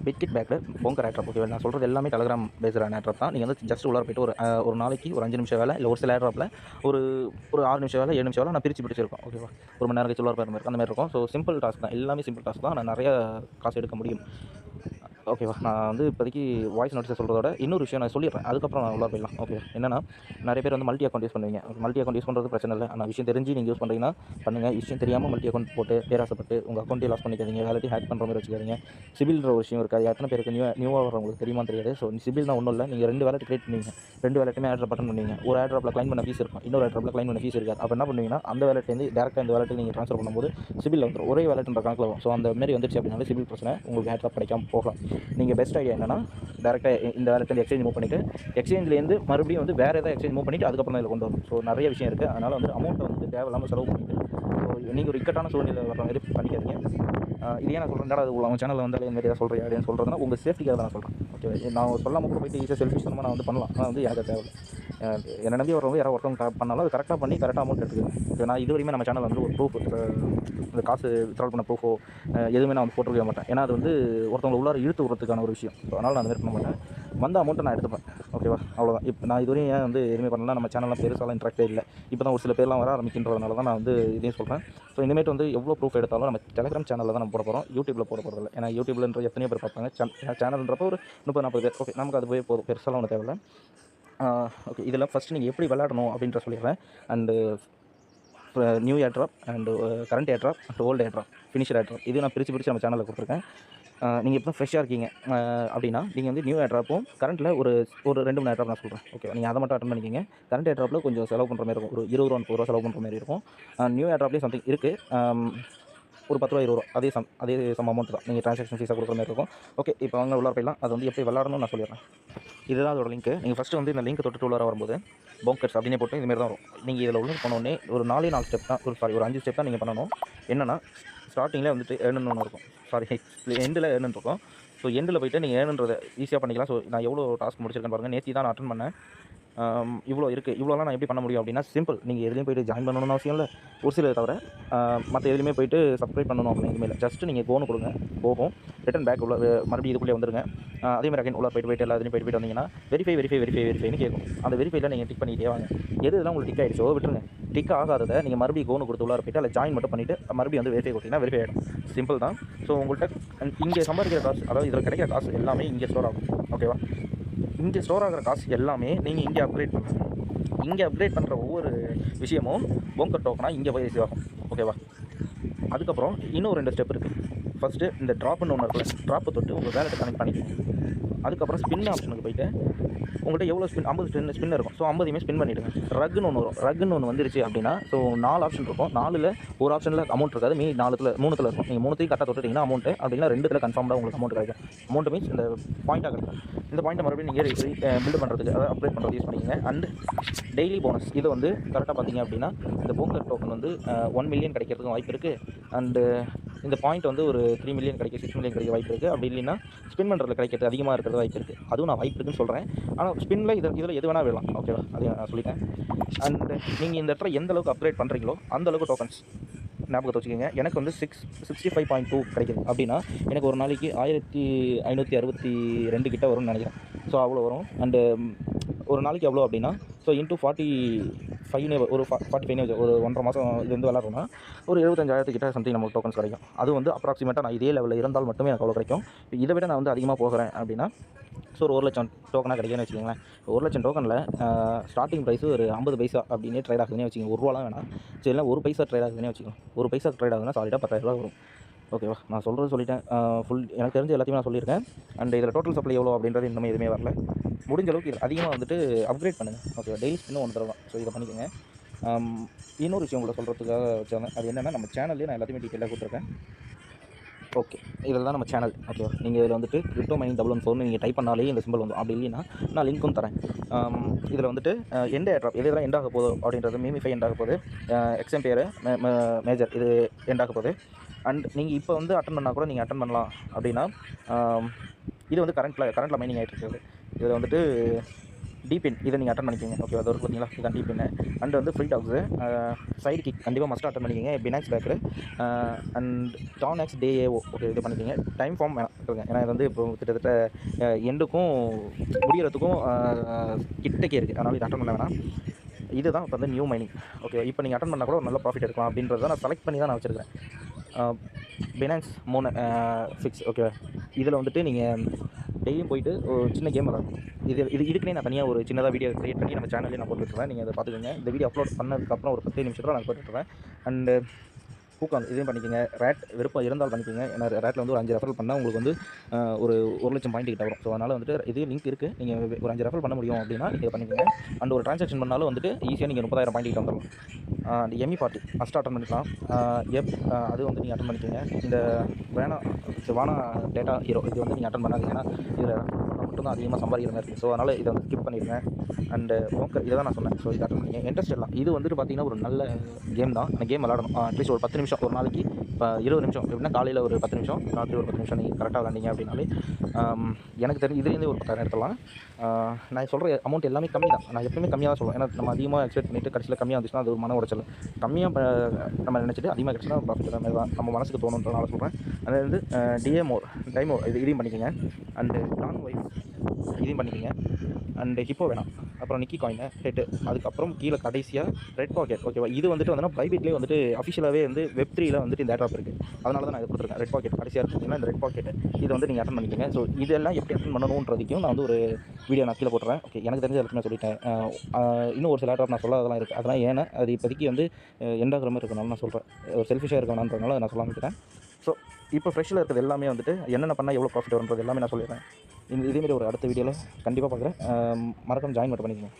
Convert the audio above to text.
பிட்கிட் பேக்கில் போங்கர் airdrop. Okay, நான் சொல்கிறது எல்லாமே டெலகிராம் பேஸ்டான ஏர்ட்ராப் தான். நீங்கள் வந்து ஜஸ்ட் உள்ளார போய்ட்டு ஒரு நாளைக்கு ஒரு 5 நிமிஷம் வேலை, இல்லை ஒரு சில ஏர்ட்ராப்பில் ஒரு ஒரு 6 நிமிஷம் வேலை, 7 நிமிஷம் வேலை நான் பிரிச்சிருக்கோம். ஓகேவா, ஒரு மணி நேரம் கழிச்சு உள்ளார போகிற மாதிரி அந்த மாதிரி இருக்கும். ஸோ சிம்பிள் டாஸ்க் தான், எல்லாமே சிம்பிள் டாஸ்க் தான். நான் நிறைய காசு எடுக்க முடியும். ஓகேவா, நான் வந்து இப்போதைக்கு வாய்ஸ் நோட்ஸை சொல்கிறதோட இன்னொரு விஷயம் நான் சொல்லிடுறேன், அதுக்கப்புறம் நான் உள்ளார போயிடலாம். ஓகே, என்னன்னா நிறைய பேர் வந்து மல்டி அக்கௌண்ட் யூஸ் பண்ணுவீங்க. மல்டி அக்கௌண்ட் யூஸ் பண்ணுறது பிரச்சனை இல்லை, ஆனால் விஷயம் தெரிஞ்சு நீங்கள் யூஸ் பண்ணுறீங்கன்னா பண்ணுங்கள். விஷயம் தெரியாமல் மல்டி அக்கௌண்ட் போட்டு பேராசப்பட்டு உங்கள் அக்கௌண்ட்டே லாஸ் பண்ணிக்காதீங்க, வேலையை ஹேக் பண்ணுற மாதிரி வச்சுக்காதீங்க. சிபில்ன்ற ஒரு விஷயம் இருக்காது, எத்தனை பேருக்கு நியூவாக வரவங்களுக்கு தெரியுமா தெரியாது. ஸோ சிபில் தான் ஒன்றும் இல்லை, நீங்கள் 2 வேலட் கிரியேட் பண்ணுவீங்க, 2 வேலட்டுமே ஆட்ராப் பட்டன் பண்ணுவீங்க. ஒரு ஆட்ராப்பில் கிளைம் பண்ண ஃபீஸ் இருக்கும், இன்னொரு ஆட்ராப்பில் கிளைம் பண்ண ஃபீஸ் இருக்காது. அப்போ என்ன பண்ணுவீங்கன்னா அந்த வேலட்லேருந்து டேரெக்டாக இந்த வேலட்டுக்கு நீங்கள் ட்ரான்ஸ்ஃபர் பண்ணும்போது சிபில் வந்துடும், ஒரே வேலட்ன்ற கணக்கில் வரும். ஸோ அந்த மாதிரி வந்துச்சு அப்படின்னாலே சிபில் பிரச்சனை, உங்களுக்கு ஆட்ராப் கிடைக்காம போகலாம். நீங்கள் பெஸ்ட் ஐடியா என்னன்னா டேரெக்டாக இந்த வேலட்லேருந்து எக்ஸ்சேஞ்ச் மூவ் பண்ணிவிட்டு எக்ஸ்சேஞ்சிலேருந்து மறுபடியும் வந்து வேறு ஏதாவது எக்ஸ்சேஞ்ச் மூவ் பண்ணிவிட்டு அதுக்கப்புறம் தான் இதில் கொண்டு வரும். ஸோ நிறைய விஷயம் இருக்குது, அதனால் வந்து அமௌண்ட்டை வந்து தேவையில்லாமல் செலவு பண்ணிட்டு ஸோ நீங்கள் ஒரு இக்கட்டான சூழ்நிலை வர மாதிரி பண்ணிக்காதீங்க. இது ஏன் நான் சொல்கிறேன், அது அவங்க சேனலில் வந்து அதே மாதிரி சொல்கிறேன் அப்படின்னு சொல்கிறதுனா உங்கள் சேஃப்டிக்காக தான் நான் சொல்கிறேன். ஓகே, நான் சொல்லாமல் கூட போய்ட்டு ஈஸியாக செல்ஃபிஷமாக நான் வந்து பண்ணலாம், ஆனால் வந்து யாரும் தேவை என்னை நம்பி வரவங்க யாராவது ஒருத்தவங்க பண்ணாலும் அது கரெக்டாக பண்ணி கரெக்டாக அமௌண்ட் எடுத்துக்கோங்க. நான் இது வரையுமே நம்ம சேனலில் வந்து ஒரு ப்ரூஃப், இந்த காசு வித்ட்ரால் பண்ண ப்ரூஃபோ எதுவுமே நான் வந்து போட்டுருக்க மாட்டேன். ஏன்னா அது வந்து ஒருத்தவங்களை உள்ளார இழுத்து விடுறதுக்கான ஒரு விஷயம். ஸோ அதனால் நான் அந்த மாதிரி பண்ண மாட்டேன், வந்த அமௌண்ட்டை நான் எடுத்துப்பேன். ஓகேவா, அவ்வளோதான். இப்போ நான் இதுவரையும் ஏன் வந்து எதுவுமே பண்ணலாம், நம்ம சேனலில் பெருசாலாம் இன்ட்ராக்டே இல்லை. இப்போ தான் ஒரு சில பேர்லாம் வர ஆரம்பிக்கின்றதுனால தான் நான் வந்து இதையும் சொல்கிறேன். ஸோ இந்தமாரி வந்து எவ்வளோ ப்ரூஃப் எடுத்தாலும் நம்ம டெலகிராம் சேனலில் தான் நம்ம போட போகிறோம், யூடியூப்பில் போட போகிறதில்ல. ஏன்னா யூடியூப்லன்ற எத்தனையோ பேர் பார்ப்பாங்க, சேனல்ன்றப்போ ஒரு 30-40 பேர். ஓகே, நமக்கு அது போய் போதும், பெருசாலாம் ஒன்றும் தேவையில்லை. ஓகே, இதில் ஃபஸ்ட்டு நீங்கள் எப்படி விளையாடணும் அப்படின்ற சொல்லிடுறேன். And new airdrop and current airdrop and old airdrop, finisher airdrop, இது நான் பிரித்து நம்ம சேனலில் கொடுத்துருக்கேன். நீங்கள் இப்போ ஃப்ரெஷ்ஷாக இருக்கீங்க அப்படின்னா நீங்கள் வந்து நியூ ஏர்ட்ராப்பும் கரண்ட்டில் ஒரு 2 மணி ஏர்ட்ராப் நான் சொல்கிறேன். ஓகே, நீங்கள் அதை மட்டும் அட்டன் பண்ணிக்கிங்க. கரண்ட் ஏர்ட்ராப்பில் கொஞ்சம் செலவு பண்ணுற மாதிரி இருக்கும், ஒரு 20 ரூபா 30 ரூபா செலவு பண்ணுற மாதிரி இருக்கும். நியூ ஏர்ட்ராப்லேயும் சம்திங் இருக்குது, ஒரு 10 ரூபா 20 ரூபா, அதே சம் அமௌண்ட் தான் நீங்கள் ட்ரான்சாக்ஷன் ஃபீஸாக கொடுக்குற மாதிரி இருக்கும். ஓகே, இப்போ அவங்க உள்ளார போயிடலாம். அது வந்து எப்படி விளாடணும்னு நான் சொல்லிடுறேன். இதுதான் அதோட லிங்க். நீங்கள் ஃபஸ்ட்டு வந்து இந்த லிங்க் தொட்டு உள்ளார வரும்போது போங்கர்ஸ் அப்படின்னே போட்டு இதுமாரி தான் வரும். நீங்கள் இதில் உள்ள போனோடனே ஒரு 4 ஸ்டெப் தான், ஒரு 5 ஸ்டெப் தான் நீங்கள் பண்ணணும். என்னென்னா ஸ்டார்டிங்கில் வந்துட்டு ஏர்னுன்னு ஒன்று இருக்கும், எண்டில் ஏர்னுன்னு இருக்கும். ஸோ எண்டில் போய்ட்டு நீங்கள் ஏர்னுன்றதை ஈஸியாக பண்ணிக்கலாம். ஸோ நான் எவ்வளோ டாஸ்க் முடிச்சிருக்கேன்னு பாருங்கள். நேற்று தான் நான் அட்டன் பண்ணேன். இவ்வளோ இருக்குது, இவ்வளோலாம் நான் எப்படி பண்ண முடியும் அப்படின்னா சிம்பிள். நீங்கள் எதுலேயும் போய்ட்டு ஜாயின் பண்ணணும்னு அவசியம் இல்லை, ஒரு சில தவிர மற்ற எதுலேயுமே போய்ட்டு சப்ஸ்கிரைப் பண்ணணும் அப்படின்னு எதுவுமே இல்லை. ஜஸ்ட்டு நீங்கள் கோனு கொடுங்க, போகும் ரிட்டன் பேக் உள்ள மறுபடியும் இதுக்குள்ளே வந்துருங்க. அதேமாதிரி அகைன் உள்ள போய்ட்டு எல்லாத்தையும் போய்ட்டு வந்தீங்கன்னா வெரிஃபைன்னு கேட்கும். அந்த வெரிஃபைல நீங்கள் டிக் பண்ணிகிட்டே வாங்க. எதுலாம் உங்களுக்கு டிக் ஆகிடுச்சோ விட்டுருங்க. டிக் ஆகாததை நீங்கள் மறுபடியும் கோனு கொடுத்து உள்ளார போய்ட்டு அதில் ஜாயின் மட்டும் பண்ணிவிட்டு மறுபடியும் வந்து வெரிஃபை கொடுத்தீங்கன்னா வெரிஃபை ஆகிடும். சிம்பிள் தான். ஸோ உங்கள்கிட்ட இங்கே சம்பாதிக்கிற காசு, அதாவது இதில் கிடைக்கிற காசு எல்லாமே இங்கே ஸ்டோர் ஆகும். ஓகேவா, இங்கே ஸ்டோர் ஆகிற காசு எல்லாமே நீங்கள் இங்கே அப்கிரேட் பண்ணுங்கள். இங்கே அப்கிரேட் பண்ணுற ஒவ்வொரு விஷயமும் போங்கர் டோக்கனாக இங்கே போய் ரிசீவ் ஆகும். ஓகேவா, அதுக்கப்புறம் இன்னும் 2 ஸ்டெப் இருக்குது. ஃபஸ்ட்டு இந்த ட்ராப்னு ஒன்று இருக்குல்ல, ட்ராப்பை தொட்டு உங்கள் வேலெட்டை கனெக்ட் பண்ணிக்கணும். அதுக்கப்புறம் ஸ்பின் ஆப்ஷனுக்கு போய்ட்டு உங்கள்கிட்ட எவ்வளோ 50 ஸ்பின் இருக்கும். ஸோ 50யுமே ஸ்பின் பண்ணிவிடுங்க. ரக்குன்னு ஒன்று வரும். ரக்குன்னு ஒன்று வந்துருச்சு அப்படின்னா ஸோ 4 ஆப்ஷன் இருக்கும். 4ல் ஒரு ஆப்ஷனில் அமௌண்ட் இருக்காது, மீதி 3த்தில் இருக்கும். நீங்கள் 3த்தையும் கரெக்டாக தொட்டுட்டிங்கன்னா அமௌண்ட்டு, அப்படின்னா 2த்தில் கன்ஃபார்மாக உங்களுக்கு அமௌண்ட் கிடைக்கும். அமௌண்ட் மீன்ஸ் இந்த பாயிண்ட்டாக கிடைக்கும். இந்த பாயிண்ட்டை மறுபடியும் நீங்கள் பில்டு பண்ணுறதுக்கு, அதாவது அப்கிரேட் பண்ணுறது யூஸ் பண்ணிக்கங்க. அண்ட் டெய்லி போனஸ் இதை வந்து கரெக்டாக பார்த்தீங்க அப்படின்னா இந்த போங்கர் டோக்கன் வந்து 1 மில்லியன் கிடைக்கிறதுக்கும் வாய்ப்பு இருக்குது. அண்டு இந்த பாயிண்ட் வந்து ஒரு 3 மில்லியன் கிடைக்க, 6 மில்லியன் கிடைக்க வாய்ப்பு இருக்குது. அப்படி இல்லைன்னா ஸ்பின் பண்ணுறதுல கிடைக்கிறது அதிகமாக இருக்கிறது வாய்ப்பு இருக்குது. அதுவும் நான் வாய்ப்பு இருக்குன்னு சொல்கிறேன். ஆனால் ஸ்பின்னில் இதில் எது வேணால் விடலாம். ஓகேவா, அதையும் நான் சொல்லிட்டேன். அண்ட் நீங்கள் இந்த இடத்துல எந்த அளவுக்கு அப்கிரேட் பண்ணுறீங்களோ அந்த அளவுக்கு டோக்கன்ஸ் ஞாபகத்தை வச்சுக்கோங்க. எனக்கு வந்து 65.2 கிடைக்குது அப்படின்னா எனக்கு ஒரு நாளைக்கு 1562 கிட்ட வரும்னு நினைக்கிறேன். ஸோ அவ்வளோ வரும். அண்டு ஒரு நாளைக்கு எவ்வளோ அப்படின்னா ஸோ இன்ட்டு 45 ஒரு 45 ஒரு 1.5 மாதம் இது வந்து விளாட்றோன்னா ஒரு 75,000 கிட்ட சம்திங் நமக்கு டோக்கன்ஸ் கிடைக்கும். அது வந்து அப்ராக்சிமேட்டாக நான் இதே லெவலில் இருந்தால் மட்டுமே எனக்கு அவ்வளோ கிடைக்கும். இதை விட நான் வந்து அதிகமாக போகிறேன் அப்படின்னா ஸோ ஒரு 1 லட்சம் டோக்கனாக கிடைக்குன்னு வச்சுக்கோங்களேன். 1 லட்சம் டோக்கனில் ஸ்டார்டிங் ப்ரைஸு ஒரு 50 பைசா அப்படின்னே ட்ரேட் ஆகுதுன்னே வச்சுக்கோங்க. 1 ரூபாலாம் வேணாம், சரி இல்லை 1 பைசா ட்ரேட் ஆகுதுன்னே வச்சுக்கோங்க. 1 பைசா ட்ரேட் ஆகுதுன்னா சாலிடாக 10,000 ரூபா வரும். ஓகேவா, நான் சொல்கிறது சொல்லிட்டேன். எனக்கு தெரிஞ்ச எல்லாத்தையுமே நான் சொல்லியிருக்கேன். அண்ட் இதில் டோட்டல் சப்ளை எவ்வளோ அப்படின்றது இன்னும் எதுவுமே வரல. முடிஞ்ச அளவுக்கு இது அதிகமாக வந்துட்டு அப்கிரேட் பண்ணுங்கள். ஓகே, டெய்லி ஸ்பின்னும் 1 தடவை தான். ஸோ இதை பண்ணிக்கோங்க. இன்னொரு விஷயம் உங்களை சொல்கிறதுக்காக வச்சாங்க, அது என்னென்னா நம்ம சேனல்லே நான் எல்லாத்தையுமே டீட்டெயிலாக கொடுத்துருக்கேன். ஓகே, இதில் தான் நம்ம சேனல். ஓகேவா, நீங்கள் இதில் வந்துட்டு கிரிப்டோ மைனிங் 414 நீங்கள் டைப் பண்ணாலே இந்த சிம்பிள் வந்து. அப்படி இல்லைன்னா நான் லிங்க்கும் தரேன். இதில் வந்துட்டு எண்ட் ஏர்ட்ராப் எதெல்லாம் எண்ட் ஆக போகுது அப்படின்றது, மீமிஃபை எண்ட் ஆக போகுது, எக்ஸ்எம்பியர் மேஜர் இது எண்ட் ஆக போகுது. அண்ட் நீங்கள் இப்போ வந்து அட்டன் பண்ணால் கூட நீங்கள் அட்டன் பண்ணலாம் அப்படின்னா இது வந்து கரண்ட்டில் மைனிங் ஆகிட்டு இருக்குது. இதில் வந்துட்டு டிபின் இதை நீங்கள் அட்டன் பண்ணிக்கோங்க. ஓகே, அது ஒரு பார்த்தீங்களா, இதுதான் டிபின். அண்ட் வந்து ஃப்ரீ டாக்ஸு, சைடு கிக் கண்டிப்பாக மஸ்ட் அட்டன் பண்ணிக்கோங்க. பினாக்ஸ் பேக்கரு அண்ட் டான் எக்ஸ் டேஏஓ. ஓகே, இது பண்ணிக்கோங்க. டைம் ஃபார்ம் வேணாம், ஏன்னா இது வந்து இப்போ கிட்டத்தட்ட எண்டுக்கும் முடிகிறதுக்கும் கிட்டக்கே இருக்குது, அதனால் இது அட்டன் பண்ண வேணாம். இதுதான் இப்போ வந்து நியூ மைனிங். ஓகே, இப்போ நீங்கள் அட்டன் பண்ணால் கூட ஒரு நல்ல ப்ராஃபிட் எடுக்கலாம் அப்படின்றத நான் செலக்ட் பண்ணி தான் நான் வச்சுருக்கேன். Finance 3 fix. ஓகே, இதில் வந்துட்டு நீங்கள் டெய்லியும் போயிட்டு ஒரு சின்ன கேம் விளாடணும். இதுக்குன்னே நான் தனியாக ஒரு சின்னதாக வீடியோ க்ரியேட் பண்ணி நம்ம சேனல்லே நான் போட்டுவிட்ருவேன். நீங்கள் அதை பார்த்துக்கோங்க. இந்த வீடியோ அப்லோட் பண்ணதுக்கப்புறம் ஒரு 10 நிமிஷத்தில் நான் போட்டுவிட்ருவேன். அண்டு பூக்காங் இதையும் பண்ணிக்கோங்க. ரேட் விருப்பம் இருந்தால் பண்ணிக்கோங்க. ஏன்னா ரேட்டில் வந்து ஒரு 5 ரெஃபரல் பண்ணால் உங்களுக்கு வந்து ஒரு 1,00,000 பாயிண்ட் கிட்ட வரும். ஸோ அதனால் வந்துட்டு இது லிங்க் இருக்குது. நீங்கள் ஒரு 5 ரெஃபரல் பண்ண முடியும் அப்படின்னா நீங்கள் பண்ணிக்கோங்க. அண்ட் ஒரு ட்ரான்சாக்ஷன் பண்ணாலும் வந்துட்டு ஈஸியாக நீங்கள் 30,000 பாயிண்ட் கிட்ட வந்துடலாம். அந்த எம்மி பார்ட்டி ஃபஸ்ட்டு அட்டன் பண்ணிக்கலாம். அது வந்து நீங்கள் அட்டன் பண்ணிக்கோங்க. இந்த வானா டேட்டா ஹீரோ இது வந்து நீங்கள் அட்டன் பண்ணாதீங்க. ஏன்னா இதில் மட்டும்தான் அதிகமாக சம்பாதிக்கிற மாதிரி இருக்குது. ஸோ அதனால் இதை வந்து ஸ்கிப் பண்ணிடுங்க. அண்டு ஓகே, இதை தான் நான் சொன்னேன். ஸோ இது அட்டன் பண்ணிங்க. இன்ட்ரெஸ்ட் எல்லாம் இது வந்துட்டு பார்த்தீங்கன்னா ஒரு நல்ல கேம் தான். அந்த கேம் விளாடணும். அட்லீஸ்ட் ஒரு 10 நிமிஷம் ஒரு நாளைக்கு. இப்போ 20 நிமிஷம் எப்படின்னா காலையில் ஒரு 10 நிமிஷம், ராத்திரி ஒரு 10 நிமிஷம் நீங்கள் கரெக்டாக விளாண்டிங்க அப்படின்னாலே எனக்கு தெரிஞ்சு இதுலேருந்து ஒரு 10,000 எடுத்துடலாம். நான் சொல்கிற அமௌண்ட் எல்லாமே கம்மி தான். நான் எப்பவுமே கம்மியாக தான் சொல்லுவேன். ஏன்னா நம்ம அதிகமாக எக்ஸ்பெக்ட் பண்ணிவிட்டு கடைசியில் கம்மியாக வந்துச்சுன்னா அது ஒரு மன உடைச்சல். கம்மியாக நம்ம நினச்சிட்டு அதிகமாக கிடச்சுன்னா ப்ராஃபிட் மாதிரி தான் நம்ம மனசுக்கு தோணுன்றனால சொல்கிறேன். அது வந்து டைமோ இதையும் பண்ணிக்கோங்க. அண்டு டான் வைஃப் இதையும் பண்ணிக்கோங்க. அண்டு ஹிப்போ வேணாம். அப்புறம் நிக்கி காயின் ஹெட்டு, அதுக்கப்புறம் கீழே கடைசியாக ரெட் பாக்கெட். ஓகேவா, இது வந்துட்டு வந்து பைபிட்லேயே வந்துட்டு அஃபிஷியலாகவே வந்து வெப்3யில் வந்துட்டு இந்த ஏர்ட்ராப் இருக்குது. அதனால தான் நான் இதை கொடுத்துருக்கேன். ரெட் பாக்கெட் கடைசியாக இருக்குன்னா இந்த ரெட் பாக்கெட் இது வந்து நீங்கள் அட்டன் பண்ணிக்கோங்க. ஸோ இதெல்லாம் எப்படி அட்டன் பண்ணணுன்றதையும் நான் வந்து ஒரு வீடியோ நான் கீழே போட்டுறேன். ஓகே, எனக்கு தெரிஞ்ச எல்லாத்தையும் நான் சொல்லிட்டேன். இன்னும் ஒரு சில ஏர்ட்ராப் நான் சொல்லாதெல்லாம் இருக்குது. அதெல்லாம் ஏன்னா அது இப்போதைக்கு வந்து எண்டாகிற மாதிரி இருக்கனால நான் சொல்கிறேன். ஒரு செல்ஃபிஷாக இருக்கணுன்றதுனால நான் சொல்லாமல் இருக்கிறேன். ஸோ இப்போ ஃப்ரெஷ்ஷில் இருக்கிறது எல்லாமே வந்துட்டு என்னென்ன பண்ணால் எவ்வளோ ப்ராஃபிட் வரும்ன்றது எல்லாமே நான் சொல்லிடுறேன். இதேமாரி ஒரு அடுத்த வீடியோவில் கண்டிப்பாக பார்க்குறேன். மறக்காம ஜாயின் மட்டும் பண்ணிக்கோங்க.